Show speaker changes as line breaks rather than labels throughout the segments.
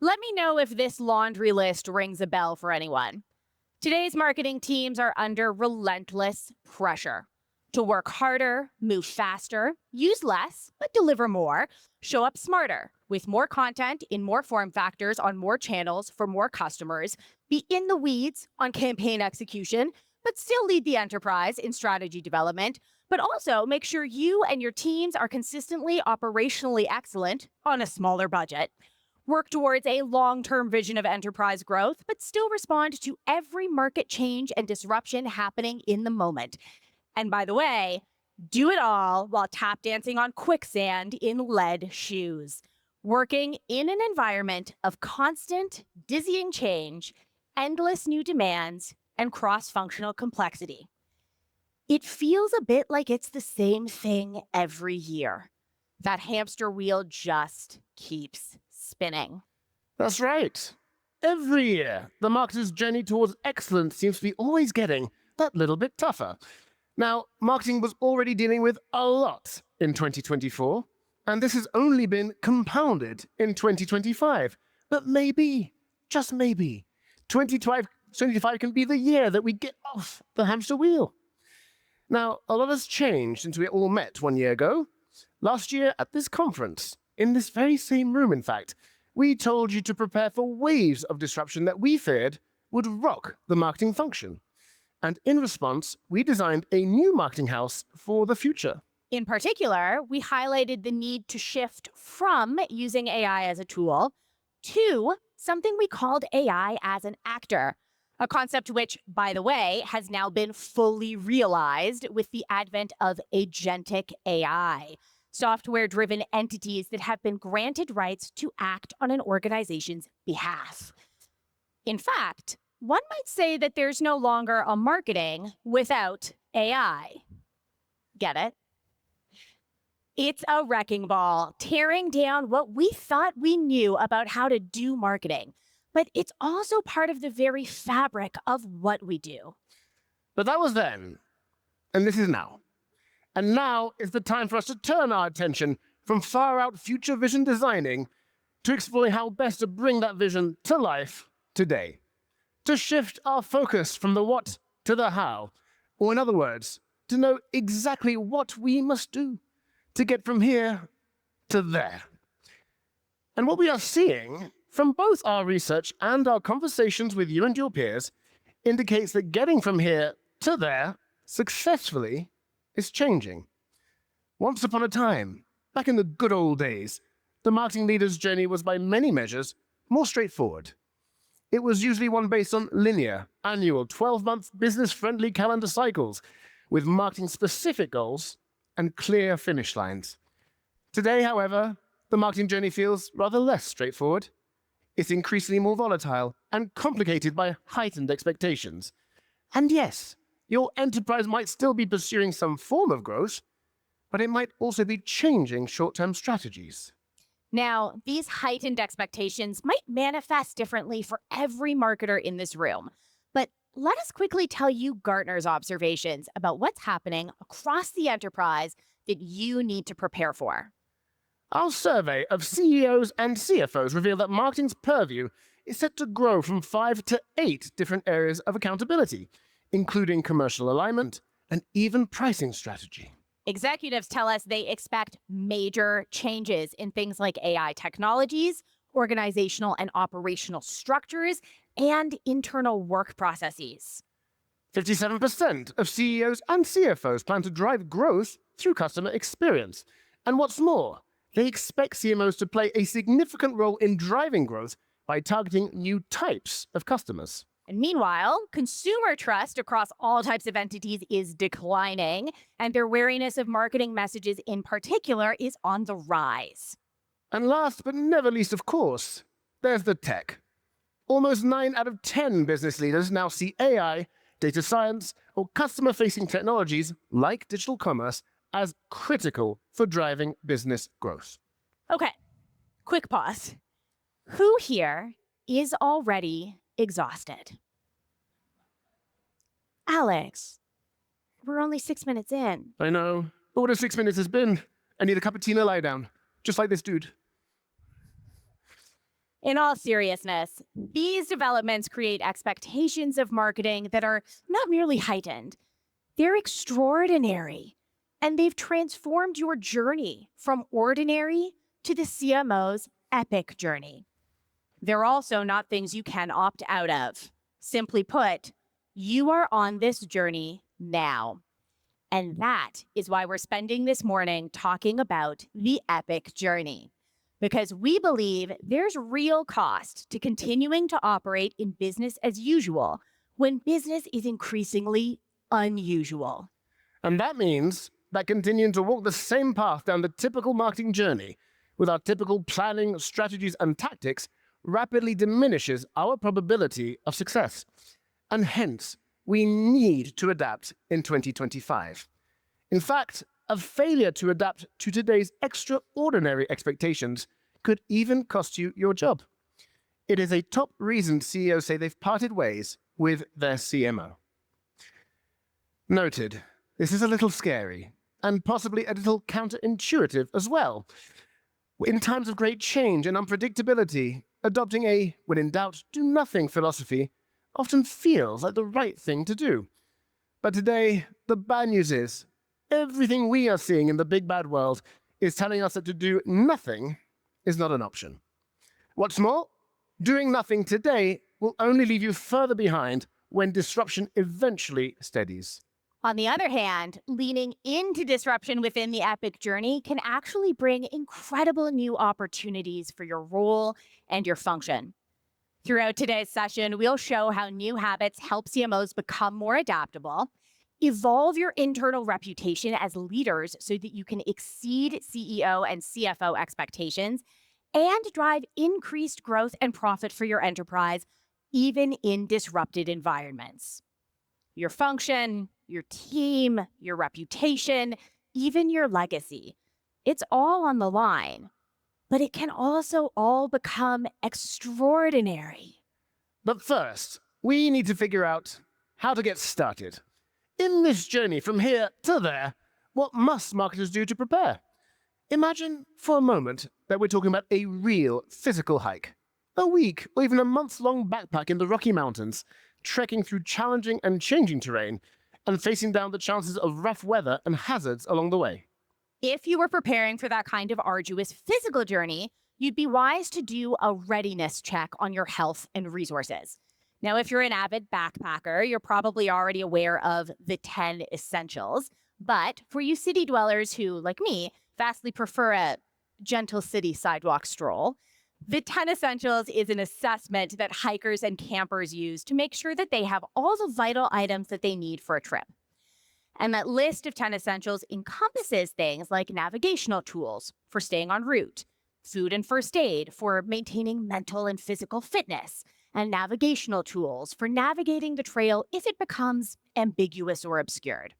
Let me know if this laundry list rings a bell for anyone. Today's marketing teams are under relentless pressure to work harder, move faster, use less, but deliver more, show up smarter, with more content in more form factors on more channels for more customers, be in the weeds on campaign execution, but still lead the enterprise in strategy development, but also make sure you and your teams are consistently operationally excellent on a smaller budget. Work towards a long-term vision of enterprise growth, but still respond to every market change and disruption happening in the moment. And by the way, do it all while tap dancing on quicksand in lead shoes, working in an environment of constant, dizzying change, endless new demands, and cross-functional complexity. It feels a bit like it's the same thing every year. That hamster wheel just keeps spinning.
That's right. Every year, the marketer's journey towards excellence seems to be always getting that little bit tougher. Now, marketing was already dealing with a lot in 2024, and this has only been compounded in 2025. But maybe, just maybe, 2025 can be the year that we get off the hamster wheel. Now, a lot has changed since we all met 1 year ago. Last year at this conference, in this very same room in fact, we told you to prepare for waves of disruption that we feared would rock the marketing function. And in response, we designed a new marketing house for the future.
In particular, we highlighted the need to shift from using AI as a tool to something we called AI as an actor, a concept which, by the way, has now been fully realized with the advent of agentic AI, software-driven entities that have been granted rights to act on an organization's behalf. In fact, one might say that there's no longer a marketing without AI. Get it? It's a wrecking ball, tearing down what we thought we knew about how to do marketing. But it's also part of the very fabric of what we do.
But that was then, and this is now. And now is the time for us to turn our attention from far-out future vision designing to exploring how best to bring that vision to life today. To shift our focus from the what to the how, or in other words, to know exactly what we must do to get from here to there. And what we are seeing from both our research and our conversations with you and your peers indicates that getting from here to there successfully is changing. Once upon a time, back in the good old days, the marketing leader's journey was by many measures more straightforward. It was usually one based on linear, annual, 12-month business-friendly calendar cycles with marketing-specific goals and clear finish lines. Today, however, the marketing journey feels rather less straightforward. It's increasingly more volatile and complicated by heightened expectations. And yes, your enterprise might still be pursuing some form of growth, but it might also be changing short-term strategies.
Now, these heightened expectations might manifest differently for every marketer in this room. But let us quickly tell you Gartner's observations about what's happening across the enterprise that you need to prepare for.
Our survey of CEOs and CFOs revealed that marketing's purview is set to grow from 5 to 8 different areas of accountability, including commercial alignment and even pricing strategy.
Executives tell us they expect major changes in things like AI technologies, organizational and operational structures, and internal work processes.
57% of CEOs and CFOs plan to drive growth through customer experience. And what's more, they expect CMOs to play a significant role in driving growth by targeting new types of customers.
And meanwhile, consumer trust across all types of entities is declining, and their wariness of marketing messages in particular is on the rise.
And last but never least, of course, there's the tech. Almost 9 out of 10 business leaders now see AI, data science, or customer-facing technologies like digital commerce as critical for driving business growth.
Okay, quick pause. Who here is already exhausted? Alex, we're only 6 minutes in.
I know, but what a 6 minutes has been. I need a cup of tea and a lie down, just like this dude.
In all seriousness, these developments create expectations of marketing that are not merely heightened, they're extraordinary. And they've transformed your journey from ordinary to the CMO's epic journey. They're also not things you can opt out of. Simply put, you are on this journey now. And that is why we're spending this morning talking about the epic journey. Because we believe there's real cost to continuing to operate in business as usual when business is increasingly unusual.
And that means that continuing to walk the same path down the typical marketing journey with our typical planning, strategies, and tactics rapidly diminishes our probability of success. And hence, we need to adapt in 2025. In fact, a failure to adapt to today's extraordinary expectations could even cost you your job. It is a top reason CEOs say they've parted ways with their CMO. Noted, this is a little scary, and possibly a little counterintuitive as well. In times of great change and unpredictability, adopting a when in doubt, do nothing philosophy often feels like the right thing to do. But today, the bad news is, everything we are seeing in the big bad world is telling us that to do nothing is not an option. What's more, doing nothing today will only leave you further behind when disruption eventually steadies.
On the other hand, leaning into disruption within the epic journey can actually bring incredible new opportunities for your role and your function. Throughout today's session, we'll show how new habits help CMOs become more adaptable, evolve your internal reputation as leaders so that you can exceed CEO and CFO expectations, and drive increased growth and profit for your enterprise, even in disrupted environments. Your function, your team, your reputation, even your legacy. It's all on the line, but it can also all become extraordinary.
But first, we need to figure out how to get started. In this journey from here to there, what must marketers do to prepare? Imagine for a moment that we're talking about a real physical hike. A week or even a month-long backpack in the Rocky Mountains, trekking through challenging and changing terrain, and facing down the chances of rough weather and hazards along the way.
If you were preparing for that kind of arduous physical journey, you'd be wise to do a readiness check on your health and resources. Now, if you're an avid backpacker, you're probably already aware of the 10 essentials. But for you city dwellers who, like me, vastly prefer a gentle city sidewalk stroll, the 10 Essentials is an assessment that hikers and campers use to make sure that they have all the vital items that they need for a trip. And that list of 10 essentials encompasses things like navigational tools for staying en route, food and first aid for maintaining mental and physical fitness, and navigational tools for navigating the trail if it becomes ambiguous or obscured.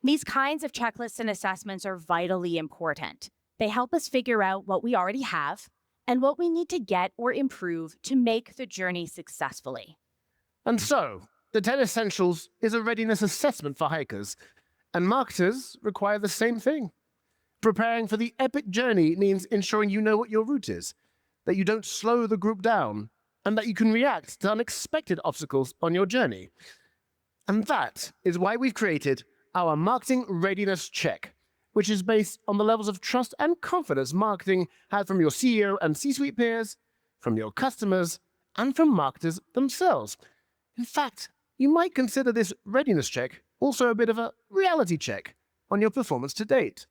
These kinds of checklists and assessments are vitally important. They help us figure out what we already have and what we need to get or improve to make the journey successfully.
And so, the 10 Essentials is a readiness assessment for hikers, and marketers require the same thing. Preparing for the epic journey means ensuring you know what your route is, that you don't slow the group down, and that you can react to unexpected obstacles on your journey. And that is why we've created our Marketing Readiness Check, which is based on the levels of trust and confidence marketing has from your CEO and C-suite peers, from your customers, and from marketers themselves. In fact, you might consider this readiness check also a bit of a reality check on your performance to date.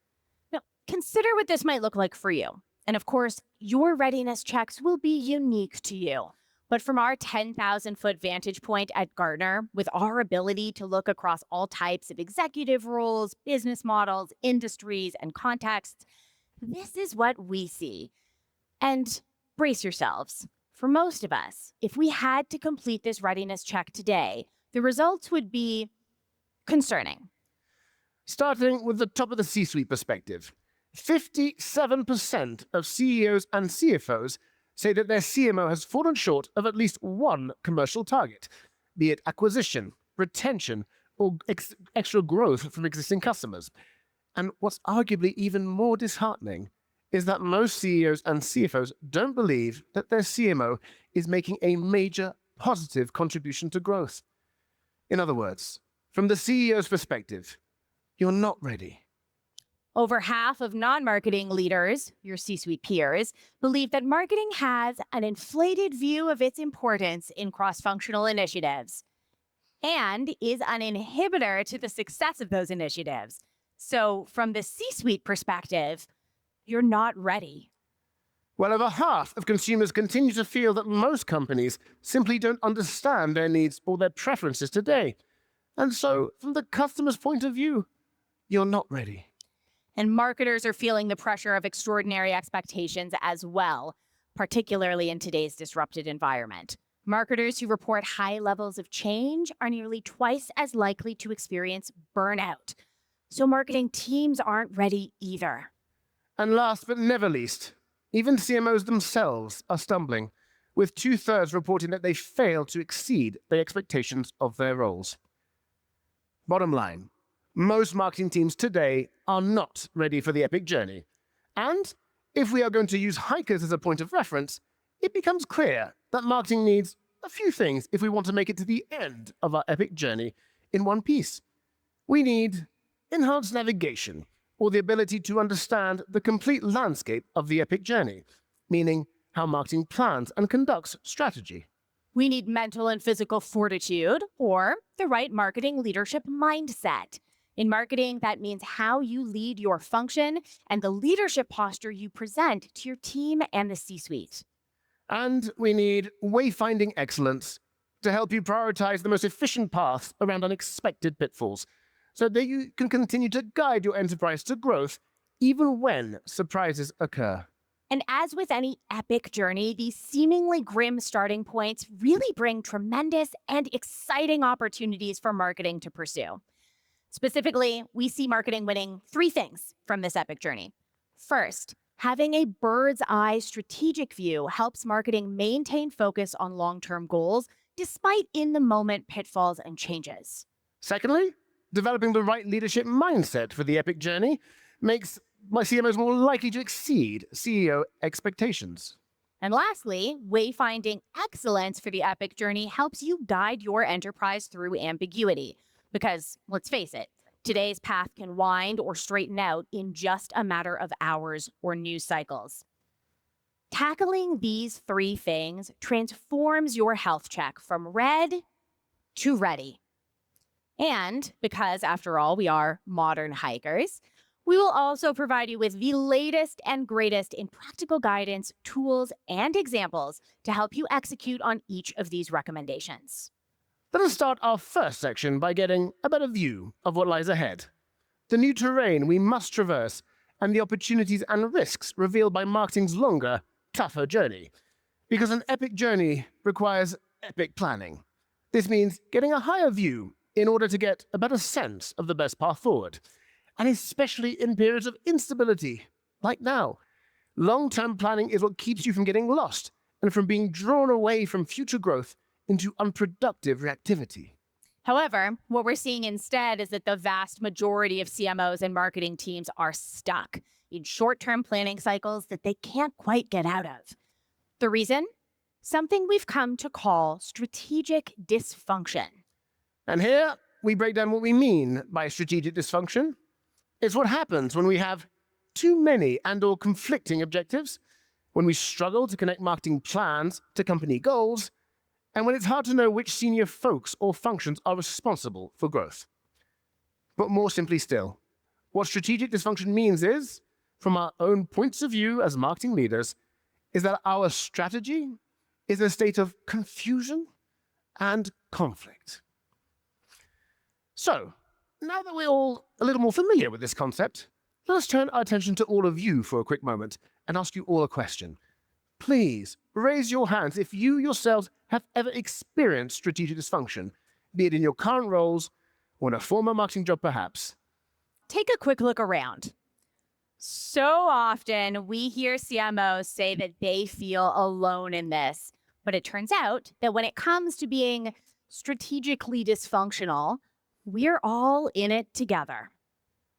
Now, consider what this might look like for you. And of course, your readiness checks will be unique to you. But from our 10,000-foot vantage point at Gartner, with our ability to look across all types of executive roles, business models, industries, and contexts, this is what we see. And brace yourselves. For most of us, if we had to complete this readiness check today, the results would be concerning.
Starting with the top of the C-suite perspective, 57% of CEOs and CFOs say that their CMO has fallen short of at least one commercial target, be it acquisition, retention, or extra growth from existing customers. And what's arguably even more disheartening is that most CEOs and CFOs don't believe that their CMO is making a major positive contribution to growth. In other words, from the CEO's perspective, you're not ready.
Over half of non-marketing leaders, your C-suite peers, believe that marketing has an inflated view of its importance in cross-functional initiatives and is an inhibitor to the success of those initiatives. So from the C-suite perspective, you're not ready.
Well, over half of consumers continue to feel that most companies simply don't understand their needs or their preferences today. And so, from the customer's point of view, you're not ready.
And marketers are feeling the pressure of extraordinary expectations as well, particularly in today's disrupted environment. Marketers who report high levels of change are nearly twice as likely to experience burnout. So marketing teams aren't ready either.
And last but never least, even CMOs themselves are stumbling, with 2/3 reporting that they fail to exceed the expectations of their roles. Bottom line, most marketing teams today are not ready for the epic journey. And if we are going to use hikers as a point of reference, it becomes clear that marketing needs a few things if we want to make it to the end of our epic journey in one piece. We need enhanced navigation, or the ability to understand the complete landscape of the epic journey, meaning how marketing plans and conducts strategy.
We need mental and physical fortitude, or the right marketing leadership mindset. In marketing, that means how you lead your function and the leadership posture you present to your team and the C-suite.
And we need wayfinding excellence to help you prioritize the most efficient paths around unexpected pitfalls, so that you can continue to guide your enterprise to growth even when surprises occur.
And as with any epic journey, these seemingly grim starting points really bring tremendous and exciting opportunities for marketing to pursue. Specifically, we see marketing winning 3 things from this epic journey. First, having a bird's eye strategic view helps marketing maintain focus on long-term goals despite in-the-moment pitfalls and changes.
Secondly, developing the right leadership mindset for the epic journey makes my CMOs more likely to exceed CEO expectations.
And lastly, wayfinding excellence for the epic journey helps you guide your enterprise through ambiguity. Because, let's face it, today's path can wind or straighten out in just a matter of hours or news cycles. Tackling these 3 things transforms your health check from red to ready. And because, after all, we are modern hikers, we will also provide you with the latest and greatest in practical guidance, tools, and examples to help you execute on each of these recommendations.
Let us start our first section by getting a better view of what lies ahead, the new terrain we must traverse, and the opportunities and risks revealed by marketing's longer, tougher journey. Because an epic journey requires epic planning. This means getting a higher view in order to get a better sense of the best path forward, and especially in periods of instability, like now. Long-term planning is what keeps you from getting lost and from being drawn away from future growth into unproductive reactivity.
However, what we're seeing instead is that the vast majority of CMOs and marketing teams are stuck in short-term planning cycles that they can't quite get out of. The reason? Something we've come to call strategic dysfunction.
And here, we break down what we mean by strategic dysfunction. It's what happens when we have too many and/or conflicting objectives, when we struggle to connect marketing plans to company goals, and when it's hard to know which senior folks or functions are responsible for growth. But more simply still, what strategic dysfunction means is, from our own points of view as marketing leaders, is that our strategy is in a state of confusion and conflict. So, now that we're all a little more familiar with this concept, let us turn our attention to all of you for a quick moment and ask you all a question. Please raise your hands if you yourselves have ever experienced strategic dysfunction, be it in your current roles or in a former marketing job perhaps.
Take a quick look around. So often we hear CMOs say that they feel alone in this, but it turns out that when it comes to being strategically dysfunctional, we're all in it together.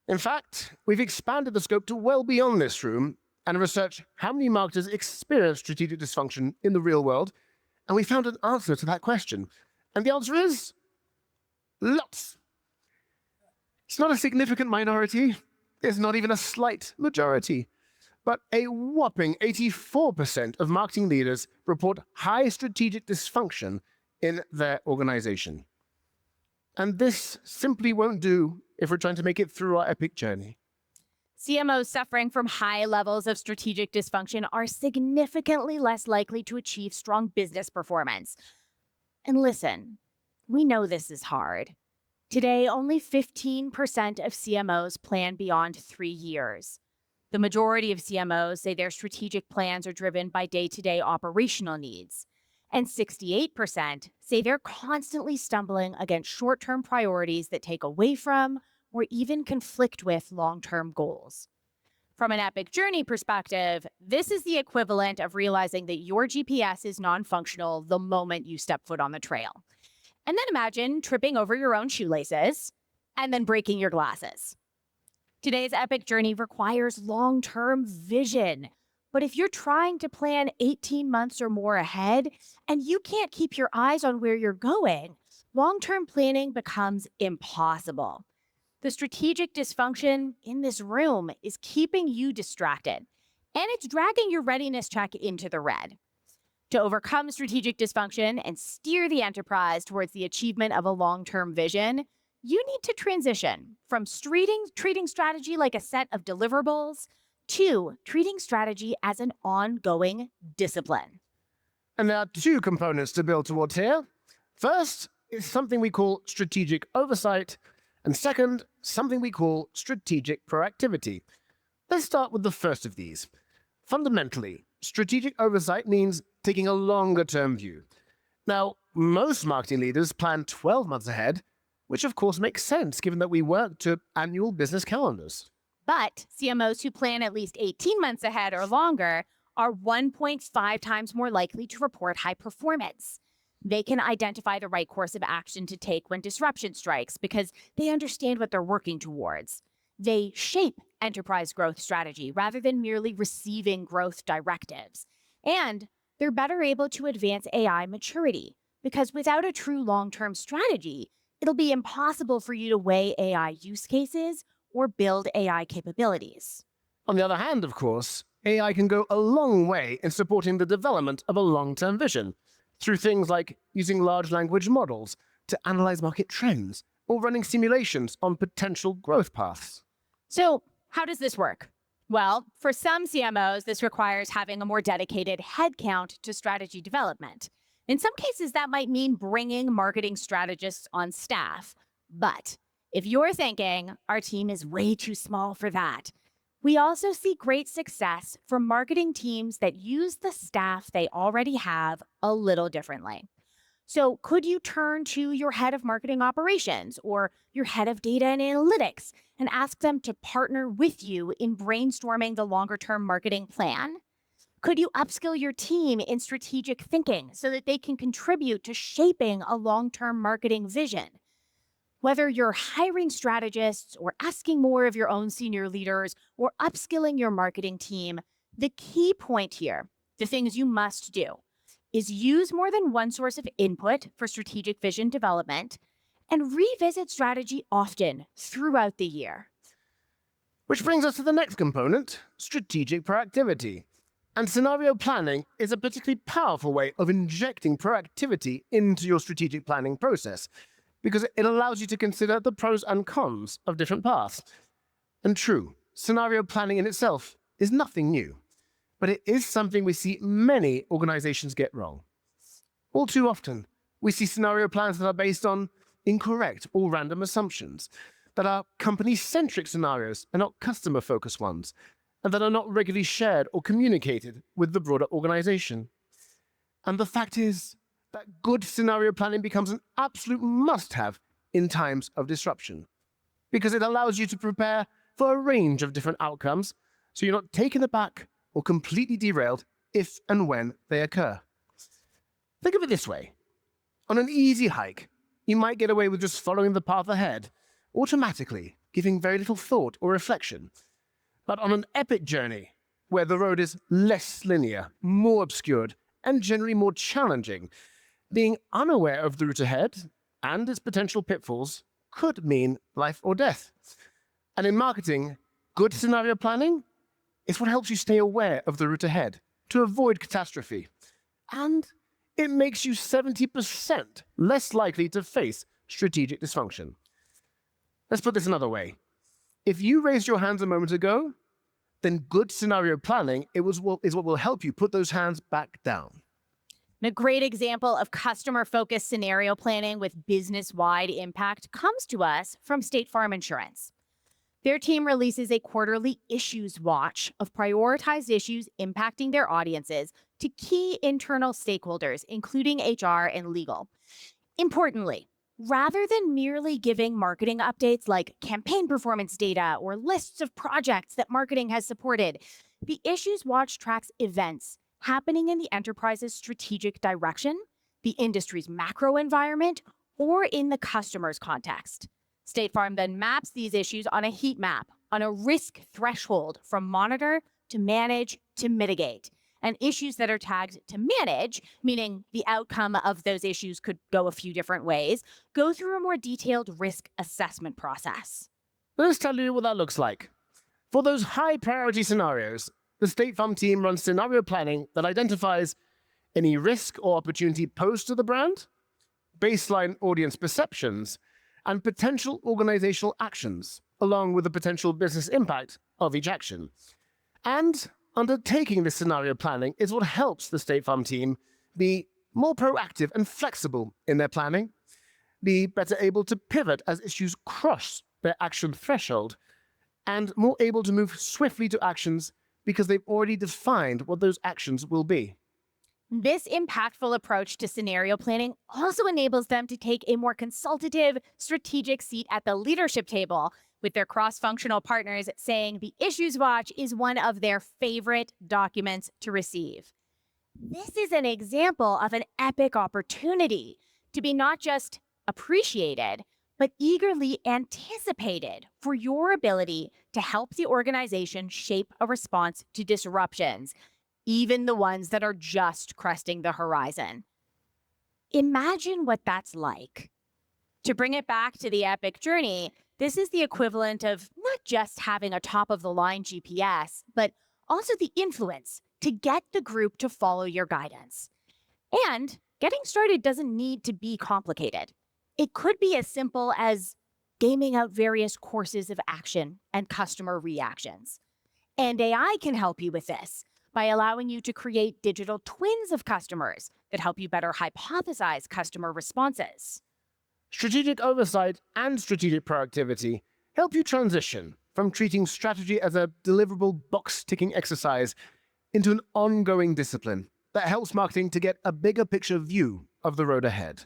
In fact, we've expanded the scope to well beyond this room and researched how many marketers experience strategic dysfunction in the real world, and we found an answer to that question. And the answer is lots. It's not a significant minority. It's not even a slight majority. But a whopping 84% of marketing leaders report high strategic dysfunction in their organization. And this simply won't do if we're trying to make it through our epic journey.
CMOs suffering from high levels of strategic dysfunction are significantly less likely to achieve strong business performance. And listen, we know this is hard. Today, only 15% of CMOs plan beyond 3 years. The majority of CMOs say their strategic plans are driven by day-to-day operational needs. And 68% say they're constantly stumbling against short-term priorities that take away from or even conflict with long-term goals. From an epic journey perspective, this is the equivalent of realizing that your GPS is non-functional the moment you step foot on the trail. And then imagine tripping over your own shoelaces and then breaking your glasses. Today's epic journey requires long-term vision. But if you're trying to plan 18 months or more ahead and you can't keep your eyes on where you're going, long-term planning becomes impossible. The strategic dysfunction in this room is keeping you distracted, and it's dragging your readiness check into the red. To overcome strategic dysfunction and steer the enterprise towards the achievement of a long-term vision, you need to transition from treating strategy like a set of deliverables to treating strategy as an ongoing discipline.
And there are 2 components to build towards here. First is something we call strategic oversight, and second, something we call strategic proactivity. Let's start with the first of these. Fundamentally, strategic oversight means taking a longer-term view. Now, most marketing leaders plan 12 months ahead, which of course makes sense given that we work to annual business calendars.
But CMOs who plan at least 18 months ahead or longer are 1.5 times more likely to report high performance. They can identify the right course of action to take when disruption strikes because they understand what they're working towards. They shape enterprise growth strategy rather than merely receiving growth directives. And they're better able to advance AI maturity because without a true long-term strategy, it'll be impossible for you to weigh AI use cases or build AI capabilities.
On the other hand, of course, AI can go a long way in supporting the development of a long-term vision through things like using large language models to analyze market trends or running simulations on potential growth paths.
So, how does this work? Well, for some CMOs, this requires having a more dedicated headcount to strategy development. In some cases, that might mean bringing marketing strategists on staff. But if you're thinking, our team is way too small for that, we also see great success from marketing teams that use the staff they already have a little differently. So could you turn to your head of marketing operations or your head of data and analytics and ask them to partner with you in brainstorming the longer-term marketing plan? Could you upskill your team in strategic thinking so that they can contribute to shaping a long-term marketing vision? Whether you're hiring strategists or asking more of your own senior leaders or upskilling your marketing team, the key point here, the things you must do, is use more than one source of input for strategic vision development and revisit strategy often throughout the year.
Which brings us to the next component, strategic proactivity. And scenario planning is a particularly powerful way of injecting proactivity into your strategic planning process, because it allows you to consider the pros and cons of different paths. And true, scenario planning in itself is nothing new, but it is something we see many organizations get wrong. All too often, we see scenario plans that are based on incorrect or random assumptions, that are company-centric scenarios and not customer-focused ones, and that are not regularly shared or communicated with the broader organization. And the fact is that good scenario planning becomes an absolute must-have in times of disruption, because it allows you to prepare for a range of different outcomes, so you're not taken aback or completely derailed if and when they occur. Think of it this way. On an easy hike, you might get away with just following the path ahead, automatically, giving very little thought or reflection. But on an epic journey, where the road is less linear, more obscured, and generally more challenging. Being unaware of the route ahead and its potential pitfalls could mean life or death. And in marketing, good scenario planning is what helps you stay aware of the route ahead to avoid catastrophe. And it makes you 70% less likely to face strategic dysfunction. Let's put this another way. If you raised your hands a moment ago, then good scenario planning is what will help you put those hands back down.
And a great example of customer-focused scenario planning with business-wide impact comes to us from State Farm Insurance. Their team releases a quarterly issues watch of prioritized issues impacting their audiences to key internal stakeholders, including HR and legal. Importantly, rather than merely giving marketing updates like campaign performance data or lists of projects that marketing has supported, the Issues Watch tracks events happening in the enterprise's strategic direction, the industry's macro environment, or in the customer's context. State Farm then maps these issues on a heat map, on a risk threshold from monitor to manage to mitigate. And issues that are tagged to manage, meaning the outcome of those issues could go a few different ways, go through a more detailed risk assessment process.
Let's tell you what that looks like. For those high priority scenarios, the State Farm team runs scenario planning that identifies any risk or opportunity posed to the brand, baseline audience perceptions, and potential organizational actions, along with the potential business impact of each action. And undertaking this scenario planning is what helps the State Farm team be more proactive and flexible in their planning, be better able to pivot as issues cross their action threshold, and more able to move swiftly to actions because they've already defined what those actions will be.
This impactful approach to scenario planning also enables them to take a more consultative, strategic seat at the leadership table, with their cross-functional partners saying the Issues Watch is one of their favorite documents to receive. This is an example of an epic opportunity to be not just appreciated, but eagerly anticipated for your ability to help the organization shape a response to disruptions, even the ones that are just cresting the horizon. Imagine what that's like. To bring it back to the epic journey, this is the equivalent of not just having a top-of-the-line GPS, but also the influence to get the group to follow your guidance. And getting started doesn't need to be complicated. It could be as simple as gaming out various courses of action and customer reactions. And AI can help you with this by allowing you to create digital twins of customers that help you better hypothesize customer responses.
Strategic oversight and strategic proactivity help you transition from treating strategy as a deliverable box-ticking exercise into an ongoing discipline that helps marketing to get a bigger picture view of the road ahead.